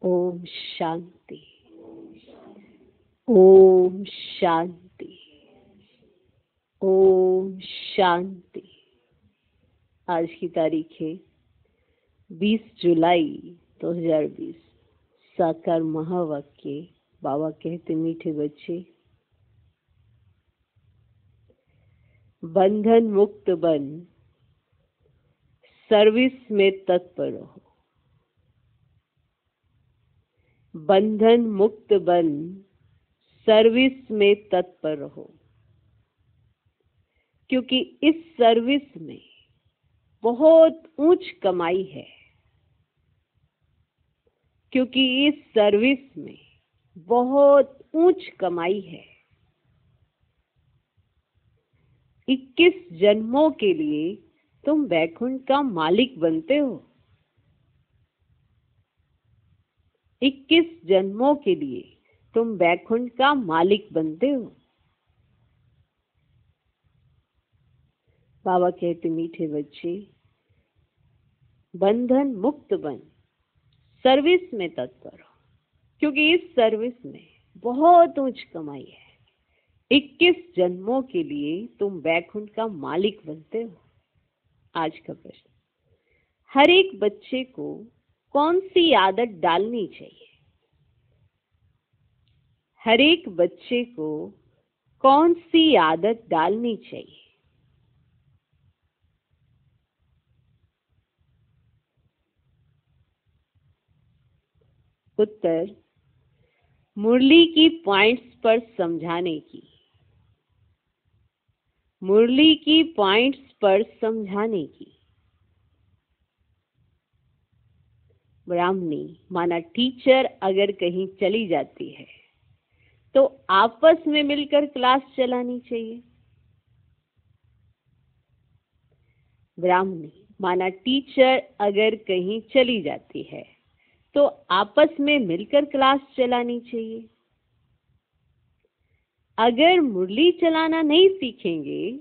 ओम शांति। ओम शांति। ओम शांति। आज की तारीख है 20 जुलाई 2020। साकार महावाक्य। बाबा कहते, मीठे बच्चे, बंधन मुक्त बन, सर्विस में तत्पर रहो। बंधन मुक्त बन, सर्विस में तत्पर रहो, क्योंकि इस सर्विस में बहुत ऊंच कमाई है। क्योंकि इस सर्विस में बहुत ऊंच कमाई है। 21 जन्मों के लिए तुम वैकुंठ का मालिक बनते हो। 21 जन्मों के लिए तुम वैकुंठ का मालिक बनते हो। बाबा कहते, मीठे बच्चे, बंधन मुक्त बन, सर्विस में तत्पर हो, क्योंकि इस सर्विस में बहुत ऊंच कमाई है। 21 जन्मों के लिए तुम वैकुंठ का मालिक बनते हो। आज का प्रश्न, हर एक बच्चे को कौन सी आदत डालनी चाहिए? हर एक बच्चे को कौन सी आदत डालनी चाहिए? उत्तर, मुरली की पॉइंट्स पर समझाने की। मुरली की पॉइंट्स पर समझाने की। ब्राह्मणी माना टीचर अगर कहीं चली जाती है तो आपस में मिलकर क्लास चलानी चाहिए। ब्राह्मणी माना टीचर अगर कहीं चली जाती है तो आपस में मिलकर क्लास चलानी चाहिए। अगर मुरली चलाना नहीं सीखेंगे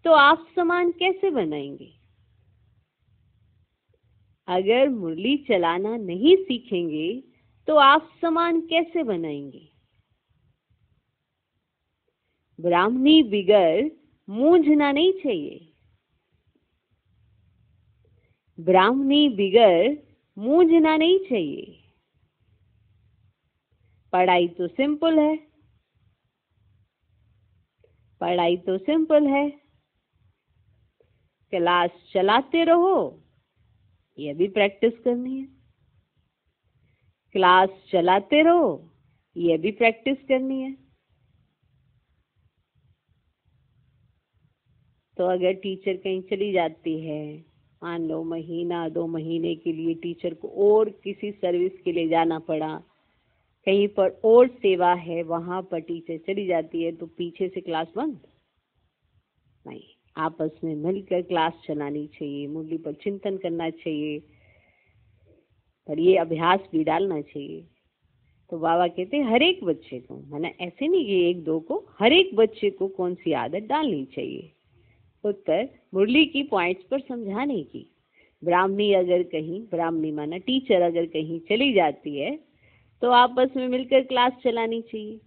तो आप समान कैसे बनाएंगे? अगर मुरली चलाना नहीं सीखेंगे तो आप समान कैसे बनाएंगे? ब्राह्मणी बिगर मूंझना नहीं चाहिए। ब्राह्मणी बिगर मूंझना नहीं चाहिए। पढ़ाई तो सिंपल है। पढ़ाई तो सिंपल है। क्लास चलाते रहो, यह भी प्रैक्टिस करनी है। क्लास चलाते रहो, यह भी प्रैक्टिस करनी है। तो अगर टीचर कहीं चली जाती है, मान लो महीना 2 महीने के लिए टीचर को और किसी सर्विस के लिए जाना पड़ा, कहीं पर और सेवा है, वहां पर टीचर चली जाती है, तो पीछे से क्लास बंद नहीं। आपस में मिलकर क्लास चलानी चाहिए। मुरली पर चिंतन करना चाहिए, पर ये अभ्यास भी डालना चाहिए। तो बाबा कहते हैं हर एक बच्चे को, माना ऐसे नहीं कि एक दो को, हर एक बच्चे को कौन सी आदत डालनी चाहिए? उत्तर, मुरली की पॉइंट्स पर समझाने की। ब्राह्मणी अगर कहीं, ब्राह्मणी माना टीचर अगर कहीं चली जाती है तो आपस में मिलकर क्लास चलानी चाहिए।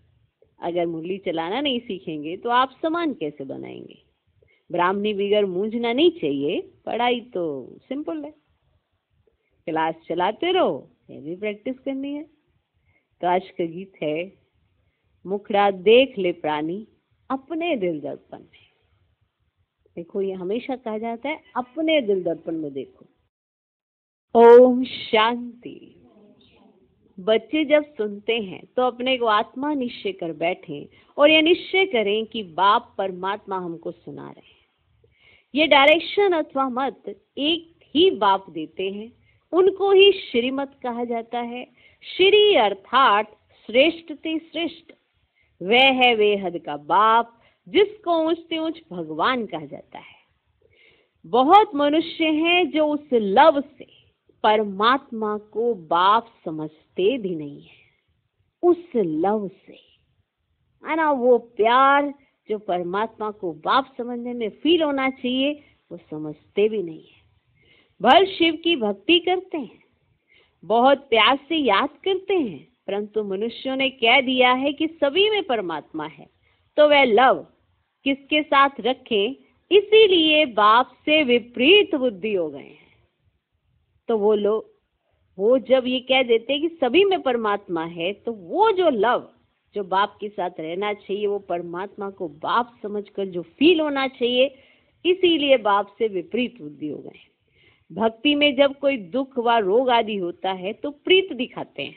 अगर मुरली चलाना नहीं सीखेंगे तो आप समान कैसे बनाएंगे? ब्राह्मणी बिगर मूंझना नहीं चाहिए। पढ़ाई तो सिंपल है। क्लास चलाते रहो, ये भी प्रैक्टिस करनी है। तो आज का गीत है, मुखड़ा देख ले प्राणी अपने दिल दर्पण में। देखो, ये हमेशा कहा जाता है, अपने दिल दर्पण में देखो। ओम शांति। बच्चे जब सुनते हैं तो अपने को आत्मा निश्चय कर बैठें और यह निश्चय करें कि बाप परमात्मा हमको सुना रहे हैं। ये डायरेक्शन अथवा मत एक ही बाप देते हैं, उनको ही श्रीमत कहा जाता है। श्री अर्थात श्रेष्ठ ते श्रेष्ठ। वह है बेहद का बाप, जिसको ऊंचते ऊंच भगवान कहा जाता है। बहुत मनुष्य हैं जो उस लव से परमात्मा को बाप समझते भी नहीं है। उस लव से, है ना, वो प्यार जो परमात्मा को बाप समझने में फील होना चाहिए, वो समझते भी नहीं है। भर शिव की भक्ति करते हैं, बहुत प्यार से याद करते हैं, परंतु मनुष्यों ने कह दिया है कि सभी में परमात्मा है, तो वह लव किसके साथ रखें, इसीलिए बाप से विपरीत बुद्धि हो गए हैं। तो वो जब ये कह देते हैं कि सभी में परमात्मा है, तो वो जो लव जो बाप के साथ रहना चाहिए, वो परमात्मा को बाप समझकर जो फील होना चाहिए, इसीलिए बाप से विपरीत बुद्धि हो गए। भक्ति में जब कोई दुख व रोग आदि होता है तो प्रीत दिखाते हैं।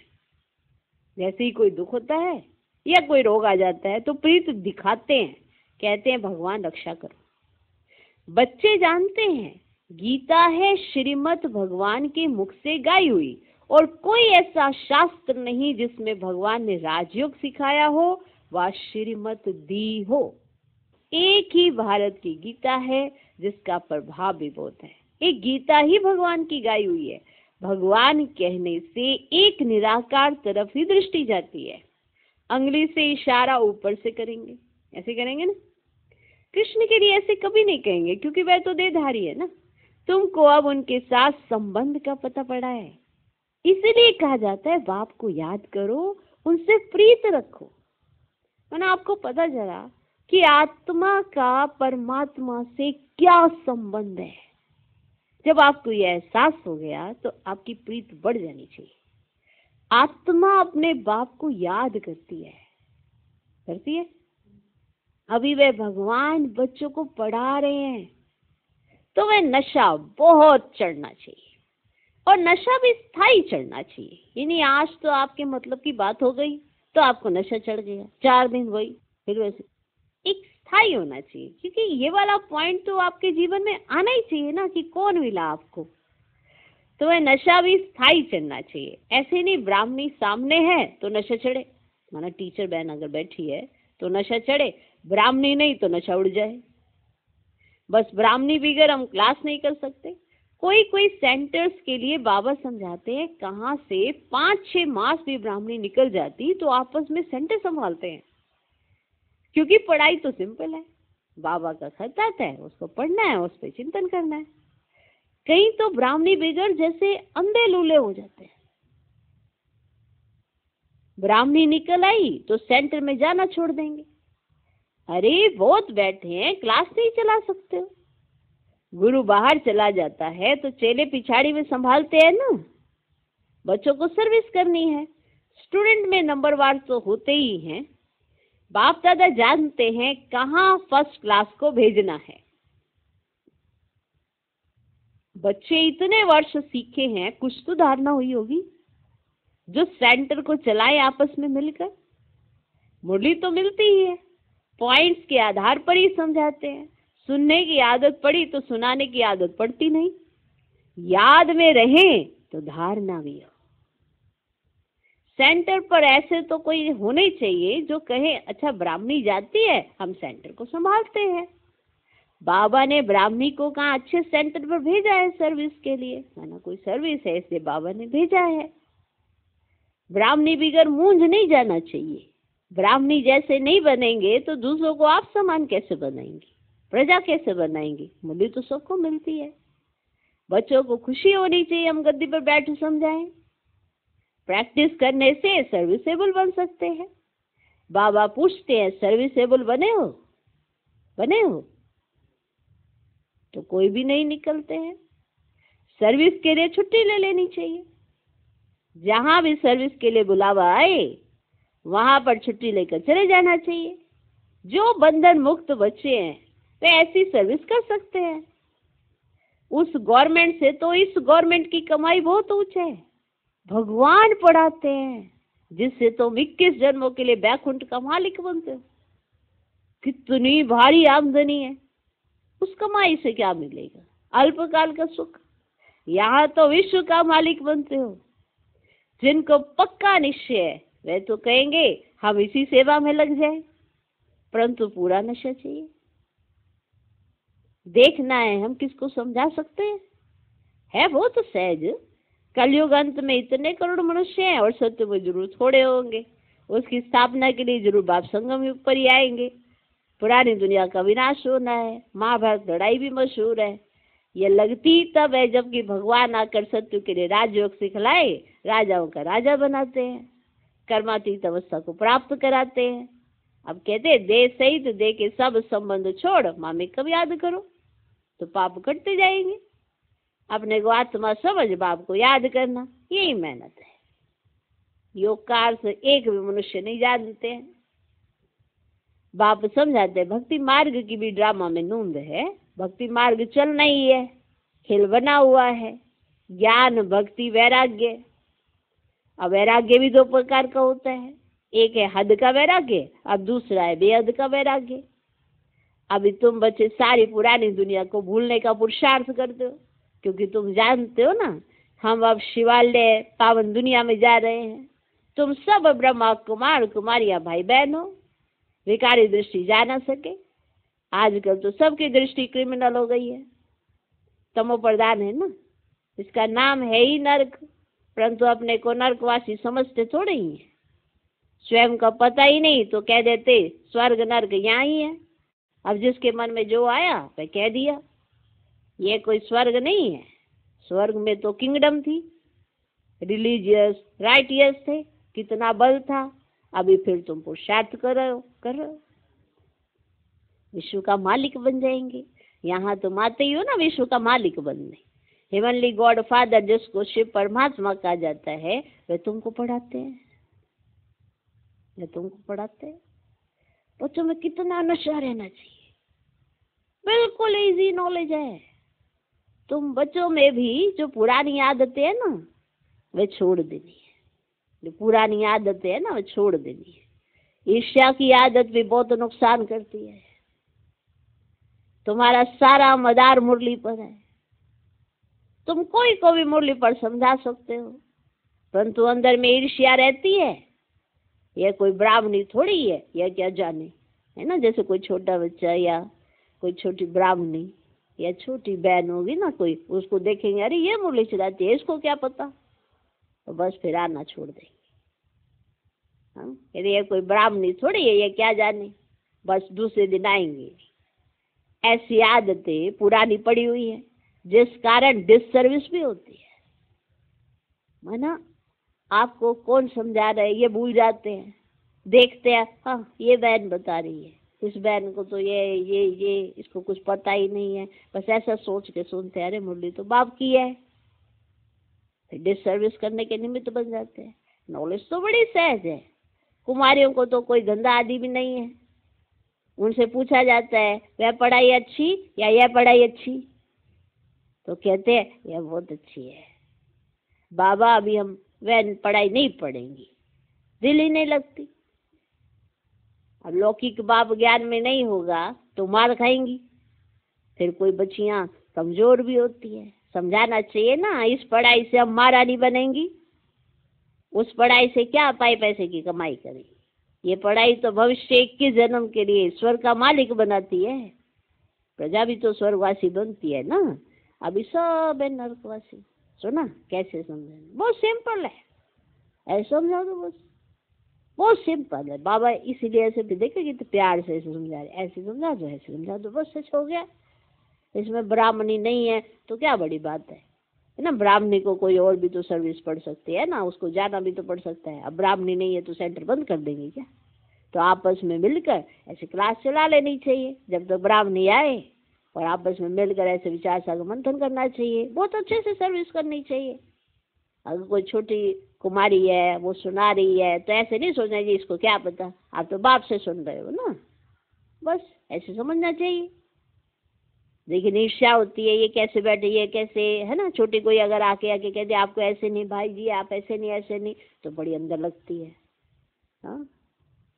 जैसे ही कोई दुख होता है या कोई रोग आ जाता है तो प्रीत दिखाते हैं, कहते हैं भगवान रक्षा करो। बच्चे जानते हैं गीता है श्रीमद् भगवान के मुख से गाई हुई, और कोई ऐसा शास्त्र नहीं जिसमें भगवान ने राजयोग सिखाया हो व श्रीमत दी हो। एक ही भारत की गीता है जिसका प्रभाव भी बहुत है। एक गीता ही भगवान की गाई हुई है। भगवान कहने से एक निराकार तरफ ही दृष्टि जाती है। अंगुली से इशारा ऊपर से करेंगे, ऐसे करेंगे ना। कृष्ण के लिए ऐसे कभी नहीं कहेंगे, क्योंकि वह तो देहधारी है ना। तुमको अब उनके साथ संबंध का पता पड़ा है, इसलिए कहा जाता है बाप को याद करो, उनसे प्रीत रखो। मैंने आपको पता चला कि आत्मा का परमात्मा से क्या संबंध है। जब आपको यह एहसास हो गया तो आपकी प्रीत बढ़ जानी चाहिए। आत्मा अपने बाप को याद करती है। अभी वे भगवान बच्चों को पढ़ा रहे हैं, तो वह नशा बहुत चढ़ना चाहिए, और नशा भी स्थायी चढ़ना चाहिए। यानी आज तो आपके मतलब की बात हो गई तो आपको नशा चढ़ गया, 4 दिन वही, फिर वैसे। एक स्थायी होना चाहिए, क्योंकि ये वाला पॉइंट तो आपके जीवन में आना ही चाहिए ना कि कौन मिला आपको। तो वह नशा भी स्थायी चढ़ना चाहिए। ऐसे नहीं ब्राह्मणी सामने है तो नशा चढ़े, माना टीचर बहन अगर बैठी है तो नशा चढ़े, ब्राह्मणी नहीं तो नशा उड़ जाए। बस ब्राह्मणी बगैर हम क्लास नहीं कर सकते। कोई सेंटर्स के लिए बाबा समझाते हैं, कहाँ से 5-6 मास भी ब्राह्मणी निकल जाती तो आपस में सेंटर संभालते हैं, क्योंकि पढ़ाई तो सिंपल है, बाबा का खत आता है, उसको पढ़ना है, उस पर चिंतन करना है। कहीं तो ब्राह्मणी बिगड़ जैसे अंधे लूले हो जाते हैं। ब्राह्मणी निकल आई तो सेंटर में जाना छोड़ देंगे। अरे बहुत बैठे हैं, क्लास नहीं चला सकते हो। गुरु बाहर चला जाता है तो चेले पिछाड़ी में संभालते हैं ना, बच्चों को सर्विस करनी है। स्टूडेंट में नंबरवार तो होते ही हैं। बाप दादा जानते हैं कहाँ फर्स्ट क्लास को भेजना है। बच्चे इतने वर्ष सीखे हैं, कुछ तो धारणा हुई होगी जो सेंटर को चलाए आपस में मिलकर। मुरली तो मिलती ही है, पॉइंट्स के आधार पर ही समझाते हैं। सुनने की आदत पड़ी तो सुनाने की आदत पड़ती नहीं। याद में रहे तो धारणा भी हो। सेंटर पर ऐसे तो कोई होने चाहिए जो कहे अच्छा ब्राह्मणी जाती है, हम सेंटर को संभालते हैं। बाबा ने ब्राह्मणी को कहाँ अच्छे सेंटर पर भेजा है सर्विस के लिए, माना कोई सर्विस है इसलिए बाबा ने भेजा है। ब्राह्मणी बिगर मूंझ नहीं जाना चाहिए। ब्राह्मणी जैसे नहीं बनेंगे तो दूसरों को आप समान कैसे बनाएंगे, प्रजा कैसे बनाएंगे। मुरली तो सबको मिलती है। बच्चों को खुशी होनी चाहिए, हम गद्दी पर बैठ समझाएं। प्रैक्टिस करने से सर्विसेबल बन सकते हैं। बाबा पूछते हैं सर्विसेबल बने हो तो कोई भी नहीं निकलते हैं। सर्विस के लिए छुट्टी ले लेनी चाहिए। जहां भी सर्विस के लिए बुलावा आए वहां पर छुट्टी लेकर चले जाना चाहिए। जो बंधन मुक्त बच्चे हैं वे ऐसी सर्विस कर सकते हैं। उस गवर्नमेंट से तो इस गवर्नमेंट की कमाई बहुत ऊंच है। भगवान पढ़ाते हैं, जिससे तुम 21 जन्मों के लिए बैकुंठ का मालिक बनते हो। कितनी भारी आमदनी है, उस कमाई से क्या मिलेगा? अल्पकाल का सुख। यहाँ तो विश्व का मालिक बनते हो। जिनको पक्का निश्चय है वे तो कहेंगे हम इसी सेवा में लग जाए, परंतु पूरा नशा चाहिए। देखना है हम किसको समझा सकते हैं। है वो तो सहज। कलयुग अंत में इतने करोड़ मनुष्य हैं और सत्य में जरूर थोड़े होंगे। उसकी स्थापना के लिए जरूर बाप संगम युग पर ही आएंगे। पुरानी दुनिया का विनाश होना है। महाभारत लड़ाई भी मशहूर है। ये लगती तब है जबकि भगवान आकर सत्य के लिए राजयोग सिखलाए, राजाओं का राजा बनाते हैं, कर्मातीत अवस्था को प्राप्त कराते हैं। अब कहते हैं देह सहित देह के सब संबंध छोड़ मामिक कब याद करो, तो पाप कटते जाएंगे। अपने को आत्मा समझ बाप को याद करना, यही मेहनत है। योग का अर्थ एक भी मनुष्य नहीं जानते हैं। बाप समझाते हैं भक्ति मार्ग की भी ड्रामा में नूंद है। भक्ति मार्ग चलना ही है, खेल बना हुआ है। ज्ञान, भक्ति, वैराग्य। अब वैराग्य भी दो प्रकार का होता है, एक है हद का वैराग्य, अब दूसरा है बेहद का वैराग्य। अभी तुम बच्चे सारी पुरानी दुनिया को भूलने का पुरुषार्थ करते हो, क्योंकि तुम जानते हो ना हम अब शिवालय पावन दुनिया में जा रहे हैं। तुम सब ब्रह्मा कुमार कुमारियां भाई बहन हो, विकारी दृष्टि जा ना सके। आजकल तो सबकी दृष्टि क्रिमिनल हो गई है, तमो प्रधान है ना, इसका नाम है ही नरक, परंतु अपने को नरकवासी समझते थोड़े ही है। स्वयं का पता ही नहीं तो कह देते स्वर्ग नरक यहाँ ही है। अब जिसके मन में जो आया वह कह दिया। ये कोई स्वर्ग नहीं है, स्वर्ग में तो किंगडम थी, रिलीजियस राइटियस थे, कितना बल था। अभी फिर तुम पुरुषार्थ कर रहे हो, विश्व का मालिक बन जाएंगे। यहाँ तुम आते ही हो ना विश्व का मालिक बनने। हेवनली गॉड फादर जिसको शिव परमात्मा कहा जाता है, वे तुमको पढ़ाते हैं, वे तुमको पढ़ाते हैं। बच्चों में कितना नशा रहना चाहिए, बिल्कुल इजी नॉलेज है। तुम बच्चों में भी जो पुरानी आदतें है ना वे छोड़ देनी है, जो पुरानी आदतें है ना वे छोड़ देनी है। ईर्ष्या की आदत भी बहुत नुकसान करती है। तुम्हारा सारा मदार मुरली पर है। तुम कोई को भी मुरली पर समझा सकते हो, परंतु अंदर में ईर्ष्या रहती है। यह कोई ब्राह्मणी थोड़ी है, यह क्या जाने, है ना। जैसे कोई छोटा बच्चा या कोई छोटी ब्राह्मणी या छोटी बहन होगी ना, कोई उसको देखेंगे अरे ये मुरली चलाती है, इसको क्या पता, तो बस फिर आना छोड़ देंगे। अरे ये कोई ब्राह्मणी थोड़ी है, ये क्या जाने, बस दूसरे दिन आएंगे। ऐसी आदतें पुरानी पड़ी हुई है, जिस कारण डिससर्विस भी होती है। माना आपको कौन समझा रहा है ये भूल जाते हैं। देखते हैं हाँ ये बहन बता रही है, इस बहन को तो ये इसको कुछ पता ही नहीं है, बस ऐसा सोच के सुनते हैं। अरे मुरली तो बाप की है, डिससर्विस करने के निमित्त बन जाते हैं। नॉलेज तो बड़ी सहज है। कुमारियों को तो कोई गंदा आदि भी नहीं है। उनसे पूछा जाता है वह पढ़ाई अच्छी या यह पढ़ाई अच्छी, तो कहते हैं यह बहुत अच्छी है बाबा, अभी हम वह पढ़ाई नहीं पढ़ेंगी, दिल ही नहीं लगती। अब लौकिक बाप ज्ञान में नहीं होगा तो मार खाएंगी। फिर कोई बच्चियां कमजोर भी होती है, समझाना चाहिए ना, इस पढ़ाई से हम महारानी बनेंगी, उस पढ़ाई से क्या पाई पैसे की कमाई करेंगी। ये पढ़ाई तो भविष्य 21 जन्म के लिए स्वर्ग का मालिक बनाती है। प्रजा भी तो स्वर्गवासी बनती है ना, अभी सब है नरकवासी। सुना कैसे समझे, बहुत सिंपल है, ऐसे समझा दो बस, बहुत सिंपल है। बाबा इसीलिए ऐसे भी देखे कि तो प्यार से ऐसे समझा रहे, ऐसे समझा दो, ऐसे समझा दो, बस सच हो गया। इसमें ब्राह्मणी नहीं है तो क्या बड़ी बात है ना। ब्राह्मणी को कोई और भी तो सर्विस पढ़ सकती है ना, उसको जाना भी तो पड़ सकता है। अब ब्राह्मणी नहीं है तो सेंटर बंद कर देंगे क्या? तो आपस में मिलकर ऐसे क्लास चला लेनी चाहिए जब तक ब्राह्मणी आए, और आपस में मिलकर ऐसे विचार सागर मंथन करना चाहिए, बहुत अच्छे से सर्विस करनी चाहिए। अगर कोई छोटी कुमारी है वो सुना रही है तो ऐसे नहीं सोचना जी इसको क्या पता, आप तो बाप से सुन रहे हो ना, बस ऐसे समझना चाहिए। लेकिन ईर्ष्या होती है, ये कैसे बैठे, ये कैसे, है ना। छोटी कोई अगर आके कह दे आपको ऐसे नहीं भाई जी, आप ऐसे नहीं ऐसे नहीं, तो बड़ी अंदर लगती है। हाँ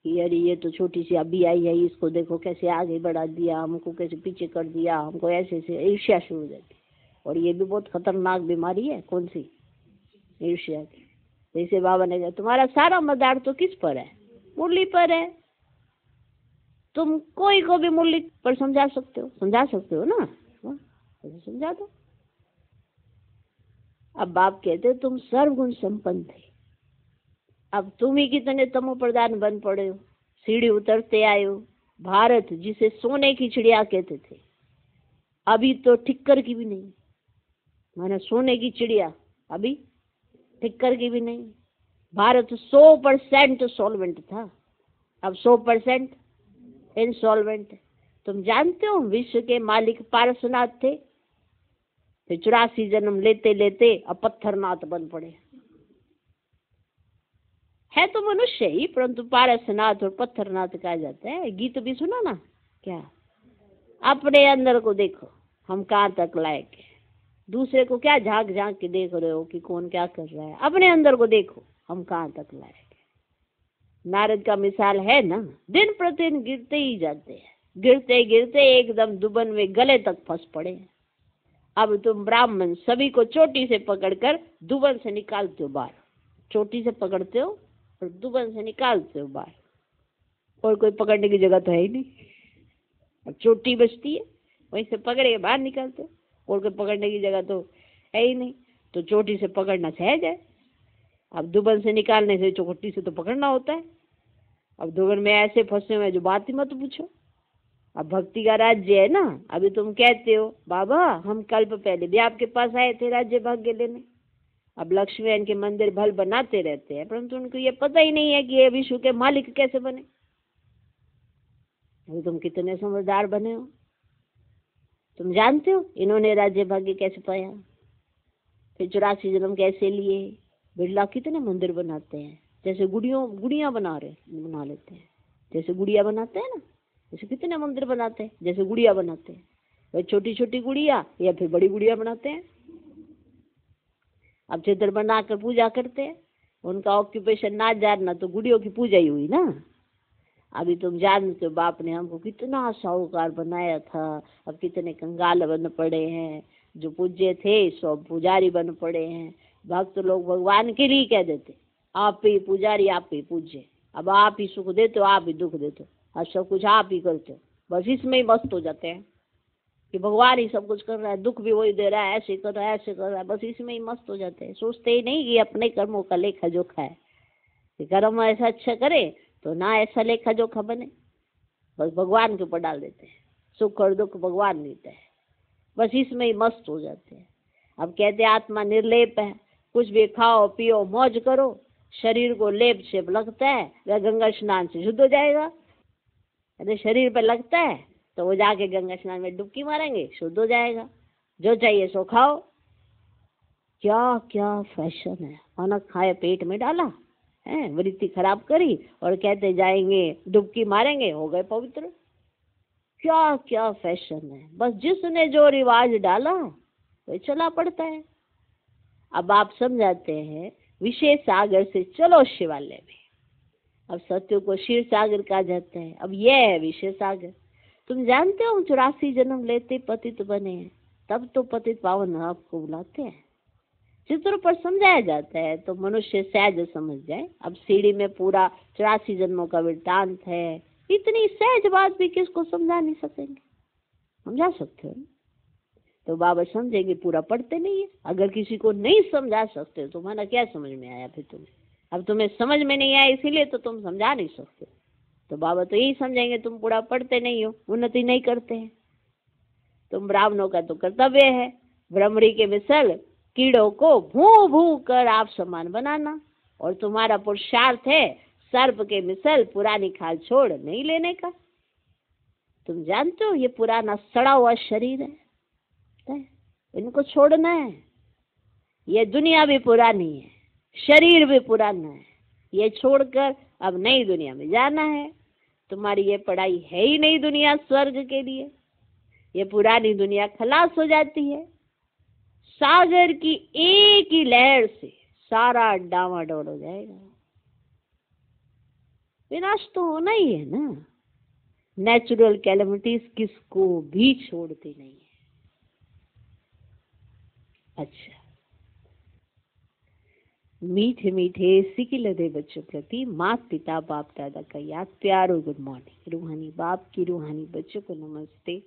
अरे ये तो छोटी सी अभी आई है, इसको देखो कैसे आगे बढ़ा दिया, हमको कैसे पीछे कर दिया, हमको ऐसे से ईर्ष्या शुरू हो जाती है। और ये भी बहुत खतरनाक बीमारी है। कौन सी? ईर्ष्या की। जैसे बाबा ने कहा तुम्हारा सारा मदार तो किस पर है? मुरली पर है। तुम कोई को भी मुरली पर समझा सकते हो ना, ऐसे समझा दो। अब बाप कहते तुम सर्वगुण संपन्न थे, अब तुम ही कितने तमो प्रधान बन पड़े हो, सीढ़ी उतरते आए हो। भारत जिसे सोने की चिड़िया कहते थे, अभी तो ठिक्कर की भी नहीं, माने सोने की चिड़िया, अभी ठिक्कर की भी नहीं। भारत 100% सॉल्वेंट था, अब 100% इंसॉल्वेंट है। तुम जानते हो विश्व के मालिक पारसनाथ थे, फिर 84 जन्म लेते लेते अब पत्थरनाथ बन पड़े। है तो मनुष्य ही, परंतु पारसनाथ और पत्थरनाथ कहा जाता है। गीत भी सुना ना क्या, अपने अंदर को देखो हम कहाँ तक लायक है। दूसरे को क्या झांक झांक के देख रहे हो कि कौन क्या कर रहा है, अपने अंदर को देखो हम कहाँ तक लायक है। नारद का मिसाल है ना, दिन प्रतिदिन गिरते ही जाते हैं, गिरते गिरते एकदम दुबन में गले तक फंस पड़े। अब तुम ब्राह्मण सभी को चोटी से पकड़कर दुबन से निकालते हो बाहर, चोटी से पकड़ते हो और दुबन से निकालते हो बाहर, और कोई पकड़ने की जगह तो है ही नहीं। अब चोटी बचती है, वहीं से पकड़ के बाहर निकालते हो, और कोई पकड़ने की जगह तो है ही नहीं, तो चोटी से पकड़ना सहज है। अब दुबन से निकालने से चोटी से तो पकड़ना होता है। अब दुबन में ऐसे फंसे हुए जो बात ही मत पूछो। अब भक्ति का राज्य है ना, अभी तुम कहते हो बाबा हम कल्प पहले भी आपके पास आए थे राज्य भाग्य लेने। अब लक्ष्मी के मंदिर भल बनाते रहते हैं, परंतु उनको ये पता ही नहीं है कि ये विश्व के मालिक कैसे बने। अभी तुम कितने समझदार बने हो, तुम जानते हो इन्होंने राज्य भाग्य कैसे पाया, फिर 84 जन्म कैसे लिए। बिरला कितने मंदिर बनाते हैं, जैसे गुड़िया बना लेते हैं, जैसे गुड़िया बनाते हैं ना, जैसे कितने मंदिर बनाते हैं जैसे गुड़िया बनाते हैं। वही छोटी छोटी गुड़िया या फिर बड़ी गुड़िया बनाते हैं। अब चित्र बनाकर पूजा करते हैं, उनका ऑक्यूपेशन ना जानना तो गुड़ियों की पूजा ही हुई ना। अभी तुम जानते हो बाप ने हमको कितना साहूकार बनाया था, अब कितने कंगाल बन पड़े हैं, जो पूज्य थे सब पुजारी बन पड़े हैं। भक्त लोग भगवान के लिए कह देते आप ही पुजारी आप ही पूज्य, अब आप ही सुख देते हो आप ही दुख देते हो, अब सब कुछ आप ही करते हो, बस इसमें ही मस्त हो जाते हैं कि भगवान ही सब कुछ कर रहा है, दुख भी वही दे रहा है, ऐसे कर रहा है ऐसे कर रहा है, बस इसमें ही मस्त हो जाते हैं। सोचते ही नहीं कि अपने कर्मों का लेखा जोखा है कि कर्म ऐसा अच्छा करे तो ना ऐसा लेखा जोखा बने, बस भगवान के ऊपर डाल देते हैं, सुख और दुख भगवान देता है, बस इसमें ही मस्त हो जाते हैं। अब कहते हैं आत्मा निर्लेप है, कुछ भी खाओ पियो मौज करो, शरीर को लेप से लगता है वह गंगा स्नान से शुद्ध हो जाएगा। यदि शरीर पे लगता है तो वो जाके गंगा स्नान में डुबकी मारेंगे, शुद्ध हो जाएगा। जो चाहिए सो खाओ। क्या क्या फैशन है, खाना खाए पेट में डाला है, वृत्ति खराब करी और कहते जाएंगे डुबकी मारेंगे हो गए पवित्र। क्या क्या फैशन है, बस जिसने जो रिवाज डाला वही चला पड़ता है। अब आप समझाते हैं विशेष सागर से चलो शिवालय में, अब सत्य को क्षीर सागर कहा जाता है, अब यह है विशेष सागर। तुम जानते हो 84 जन्म लेते पतित बने हैं, तब तो पतित पावन आपको बुलाते हैं। चित्रों पर समझाया जाता है तो मनुष्य सहज समझ जाए। अब सीढ़ी में पूरा 84 जन्मों का वृत्तांत है, इतनी सहज बात भी किसको समझा नहीं सकेंगे, समझा सकते हो तो बाबा समझेंगे, पूरा पढ़ते नहीं है। अगर किसी को नहीं समझा सकते तो माना क्या समझ में आया फिर तुम्हें, अब तुम्हें समझ में नहीं आया इसीलिए तो तुम समझा नहीं सकते, तो बाबा तो यही समझेंगे तुम पूरा पढ़ते नहीं हो, उन्नति नहीं करते हैं। तुम ब्राह्मणों का तो कर्तव्य है भ्रमरी के मिसल कीड़ों को भू भू कर आप समान बनाना, और तुम्हारा पुरुषार्थ है सर्प के मिसल पुरानी खाल छोड़ नहीं लेने का। तुम जानते हो ये पुराना सड़ा हुआ शरीर है, इनको छोड़ना है। ये दुनिया भी पुरानी है, शरीर भी पुराना है, ये छोड़कर अब नई दुनिया में जाना है। तुम्हारी ये पढ़ाई है ही नई दुनिया स्वर्ग के लिए, ये पुरानी दुनिया खलास हो जाती है। सागर की एक ही लहर से सारा डामाडोल हो जाएगा, विनाश तो होना ही है ना। नेचुरल कैलेमिटीज किसको भी छोड़ती नहीं है। अच्छा, मीठे मीठे सिकिल दे बच्चों प्रति माता पिता बाप दादा का याद प्यारो गुड मॉर्निंग। रूहानी बाप की रूहानी बच्चों को नमस्ते,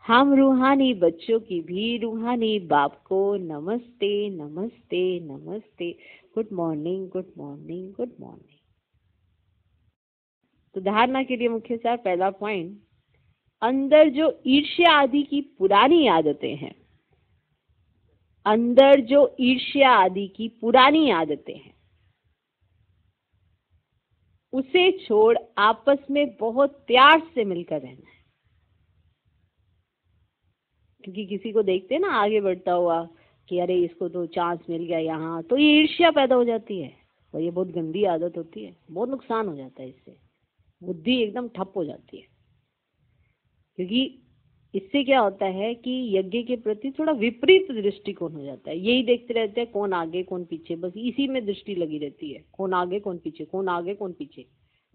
हम रूहानी बच्चों की भी रूहानी बाप को नमस्ते नमस्ते नमस्ते। Good morning good morning good morning. तो धारणा के लिए मुख्य सार पहला पॉइंट, अंदर जो ईर्ष्या आदि की पुरानी आदतें हैं, अंदर जो ईर्ष्या आदि की पुरानी आदतें हैं, उसे छोड़ आपस में बहुत प्यार से मिलकर रहना है। क्योंकि किसी को देखते हैं ना आगे बढ़ता हुआ कि अरे इसको तो चांस मिल गया यहाँ, तो ये ईर्ष्या पैदा हो जाती है और ये बहुत गंदी आदत होती है, बहुत नुकसान हो जाता है इससे, बुद्धि एकदम ठप हो जाती है। क्योंकि इससे क्या होता है कि यज्ञ के प्रति थोड़ा विपरीत दृष्टिकोण हो जाता है। यही देखते रहते हैं कौन आगे कौन पीछे, बस इसी में दृष्टि लगी रहती है, कौन आगे कौन पीछे, कौन आगे कौन पीछे।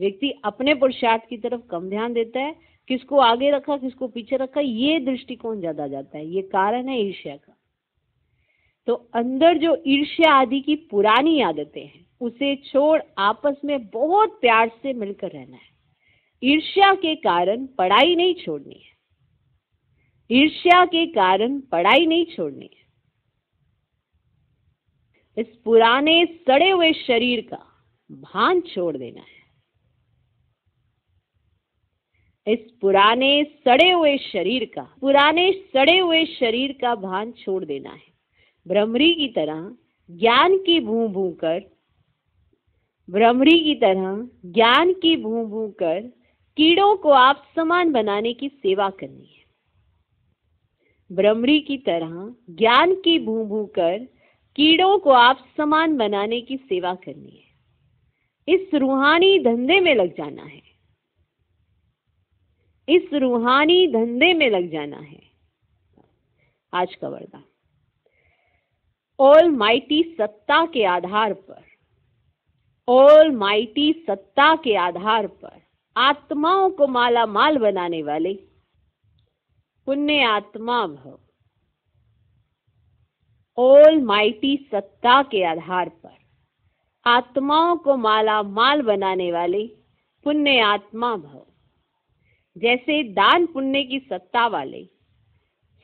व्यक्ति अपने पुरुषार्थ की तरफ कम ध्यान देता है, किसको आगे रखा किसको पीछे रखा, ये दृष्टिकोण ज्यादा जाता है। ये कारण है ईर्ष्या का। तो अंदर जो ईर्ष्या आदि की पुरानी आदतें हैं, उसे छोड़ आपस में बहुत प्यार से मिलकर रहना है। ईर्ष्या के कारण पढ़ाई नहीं छोड़नी है, ईर्ष्या के कारण पढ़ाई नहीं छोड़नी है। इस पुराने सड़े हुए शरीर का भान छोड़ देना है। इस पुराने सड़े हुए शरीर का भान छोड़ देना है। भ्रमरी की तरह ज्ञान की भूं भूं कर, भ्रमरी की तरह ज्ञान की भूं भूं कर कीड़ों को आप समान बनाने की सेवा करनी है। भ्रमरी की तरह ज्ञान की भूं भूं कर कीड़ों को आप समान बनाने की सेवा करनी है। इस रूहानी धंधे में लग जाना है, इस रूहानी धंधे में लग जाना है। आज का वरदान, ऑल माइटी सत्ता के आधार पर, ऑल माइटी सत्ता के आधार पर आत्माओं को माला माल बनाने वाले पुण्य आत्मा भव। ऑल माइटी सत्ता के आधार पर आत्माओं को माला माल बनाने वाले पुण्य आत्मा भव। जैसे दान पुण्य की सत्ता वाले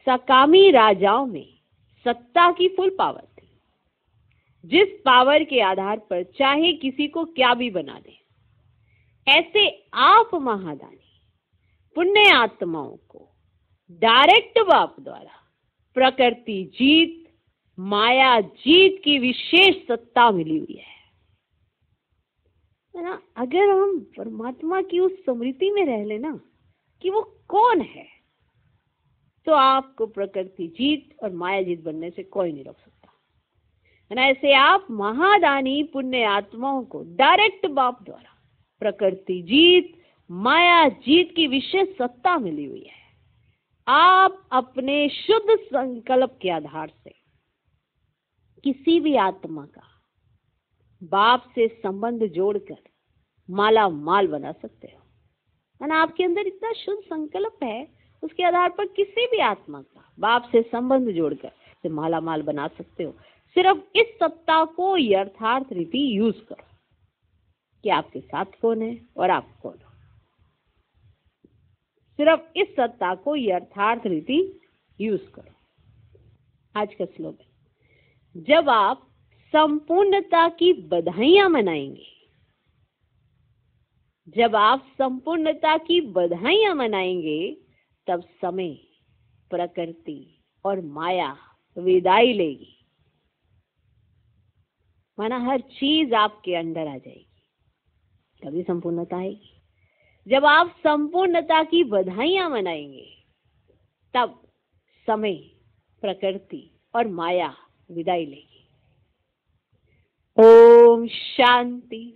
सकामी राजाओं में सत्ता की फुल पावर थी, जिस पावर के आधार पर चाहे किसी को क्या भी बना दे, ऐसे आप महादानी पुण्य आत्माओं को डायरेक्ट बाप द्वारा प्रकृति जीत, माया जीत की विशेष सत्ता मिली हुई है ना। अगर हम परमात्मा की उस स्मृति में रह लेना कि वो कौन है, तो आपको प्रकृति जीत और माया जीत बनने से कोई नहीं रोक सकता है ना। ऐसे आप महादानी पुण्य आत्माओं को डायरेक्ट बाप द्वारा प्रकृति जीत, माया जीत की विशेष सत्ता मिली हुई है। आप अपने शुद्ध संकल्प के आधार से किसी भी आत्मा का बाप से संबंध जोड़कर माला माल बना सकते हो है ना। आपके अंदर इतना शुद्ध संकल्प है, उसके आधार पर किसी भी आत्मा का बाप से संबंध जोड़कर माला माल बना सकते हो। सिर्फ इस सत्ता को यथार्थ रीति यूज करो कि आपके साथ कौन है और आप कौन हो। सिर्फ इस सत्ता को यथार्थ रीति यूज करो। आज का स्लोगन, जब आप संपूर्णता की बधाइयां मनाएंगे, जब आप संपूर्णता की बधाइयां मनाएंगे, तब समय, प्रकृति और माया विदाई लेगी। माना हर चीज आपके अंदर आ जाएगी, तभी संपूर्णता आएगी। जब आप संपूर्णता की बधाइयां मनाएंगे, तब समय, प्रकृति और माया विदाई लेगी। ओम शांति।